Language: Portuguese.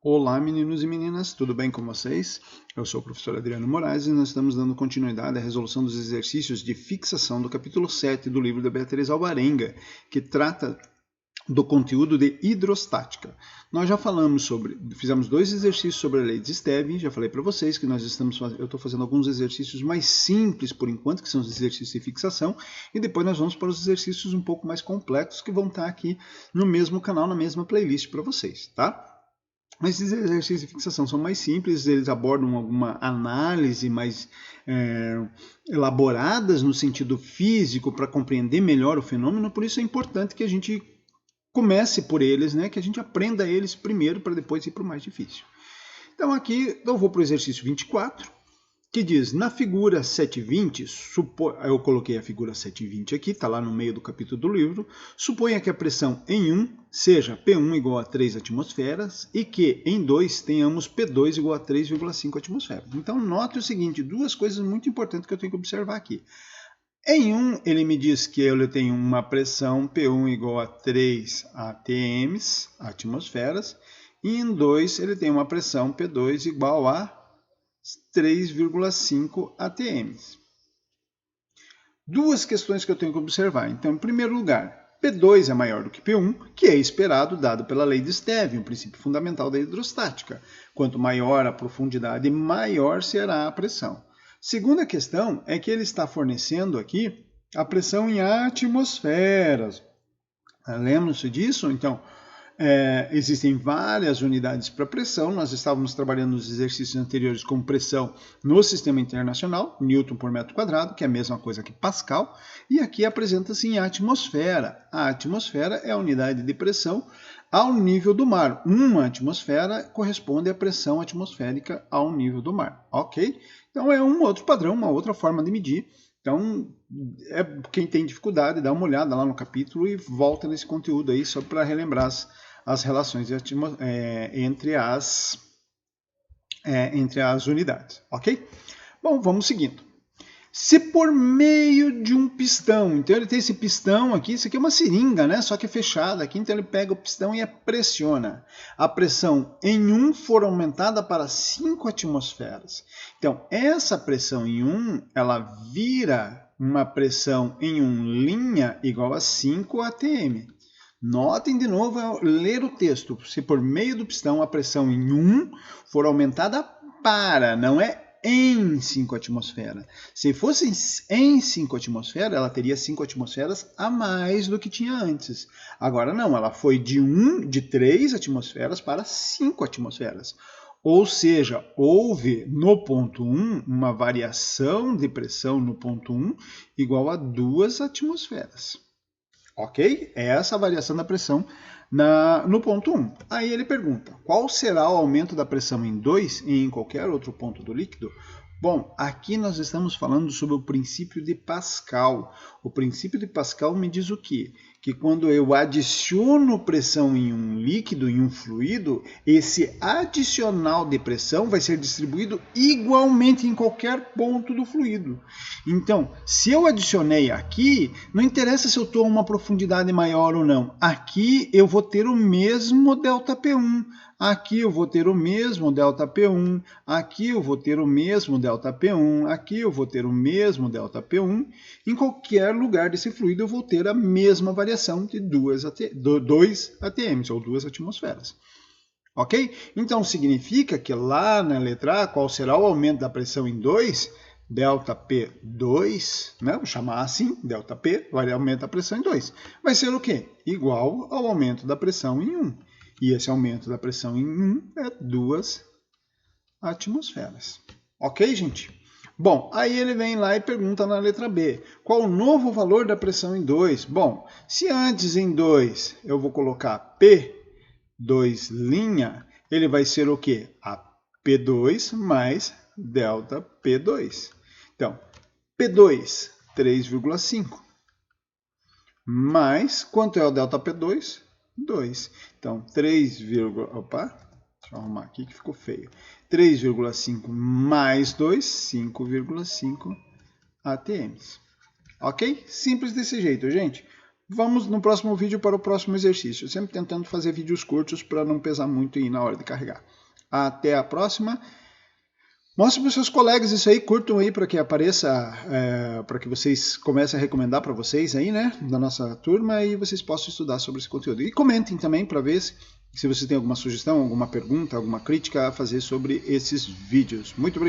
Olá, meninos e meninas, tudo bem com vocês? Eu sou o professor Adriano Moraes e nós estamos dando continuidade à resolução dos exercícios de fixação do capítulo 7 do livro da Beatriz Alvarenga, que trata do conteúdo de hidrostática. Nós já fizemos 2 exercícios sobre a lei de Stevin, já falei para vocês que eu estou fazendo alguns exercícios mais simples por enquanto, que são os exercícios de fixação, e depois nós vamos para os exercícios um pouco mais complexos que vão estar aqui no mesmo canal, na mesma playlist para vocês, tá? Esses exercícios de fixação são mais simples, eles abordam alguma análise mais elaboradas no sentido físico para compreender melhor o fenômeno, por isso é importante que a gente comece por eles, né? Que a gente aprenda eles primeiro para depois ir para o mais difícil. Então aqui eu vou para o exercício 24, que diz, na figura 720, eu coloquei a figura 720 aqui, está lá no meio do capítulo do livro, suponha que a pressão em 1 seja P1 igual a 3 atmosferas e que em 2 tenhamos P2 igual a 3,5 atmosferas. Então note o seguinte, duas coisas muito importantes que eu tenho que observar aqui. Em 1, ele me diz que eu tenho uma pressão P1 igual a 3 atm, atmosferas, e em 2 ele tem uma pressão P2 igual a 3,5 atm. Duas questões que eu tenho que observar. Então, em primeiro lugar, P2 é maior do que P1, que é esperado dado pela lei de Stevin, o princípio fundamental da hidrostática. Quanto maior a profundidade, maior será a pressão. Segunda questão é que ele está fornecendo aqui a pressão em atmosferas. Lembram-se disso? Então, existem várias unidades para pressão, nós estávamos trabalhando nos exercícios anteriores com pressão no sistema internacional, Newton por metro quadrado, que é a mesma coisa que Pascal, e aqui apresenta-se em atmosfera. A atmosfera é a unidade de pressão ao nível do mar. Uma atmosfera corresponde à pressão atmosférica ao nível do mar, ok? Então é um outro padrão, uma outra forma de medir. Então, quem tem dificuldade, dá uma olhada lá no capítulo e volta nesse conteúdo aí, só para relembrar as relações entre as unidades, ok? Bom, vamos seguindo. Se por meio de um pistão, então ele tem esse pistão aqui, isso aqui é uma seringa, né? Só que é fechada aqui, então ele pega o pistão e pressiona. A pressão em 1 for aumentada para 5 atmosferas. Então, essa pressão em 1, ela vira uma pressão em 1' igual a 5 atm. Notem de novo ao ler o texto. Se por meio do pistão a pressão em 1 for aumentada para, não é em 5 atmosferas. Se fosse em 5 atmosferas, ela teria 5 atmosferas a mais do que tinha antes. Agora não, ela foi de 3 atmosferas para 5 atmosferas. Ou seja, houve no ponto 1 uma variação de pressão no ponto 1 igual a 2 atmosferas. Ok? É essa a variação da pressão no ponto 1. Aí ele pergunta, qual será o aumento da pressão em 2 e em qualquer outro ponto do líquido? Bom, aqui nós estamos falando sobre o princípio de Pascal. O princípio de Pascal me diz o quê? Que quando eu adiciono pressão em um líquido, em um fluido, esse adicional de pressão vai ser distribuído igualmente em qualquer ponto do fluido. Então, se eu adicionei aqui, não interessa se eu estou a uma profundidade maior ou não. Aqui eu vou ter o mesmo ΔP1. Aqui eu vou ter o mesmo ΔP1, aqui eu vou ter o mesmo ΔP1, aqui eu vou ter o mesmo ΔP1. Em qualquer lugar desse fluido eu vou ter a mesma variação de 2 atm, ou 2 atmosferas. Ok? Então significa que lá na letra A, qual será o aumento da pressão em 2? ΔP2, né? Vou chamar assim, ΔP, vai aumentar a pressão em 2. Vai ser o quê? Igual ao aumento da pressão em 1. E esse aumento da pressão em 1 é 2 atmosferas. Ok, gente? Bom, aí ele vem lá e pergunta na letra B, qual o novo valor da pressão em 2? Bom, se antes em 2 eu vou colocar P2', ele vai ser o quê? A P2 mais ΔP2. Então, P2, 3,5. Mais, quanto é o ΔP2? 2. Então, deixa eu arrumar aqui que ficou feio. 3,5 mais 2, 5,5 atm. Ok? Simples desse jeito, gente. vamos no próximo vídeo para o próximo exercício. Sempre tentando fazer vídeos curtos para não pesar muito aí na hora de carregar. Até a próxima. Mostre para os seus colegas isso aí, curtam aí para que apareça, para que vocês comecem a recomendar para vocês aí, né, da nossa turma, e vocês possam estudar sobre esse conteúdo. E comentem também para ver se você tem alguma sugestão, alguma pergunta, alguma crítica a fazer sobre esses vídeos. Muito obrigado.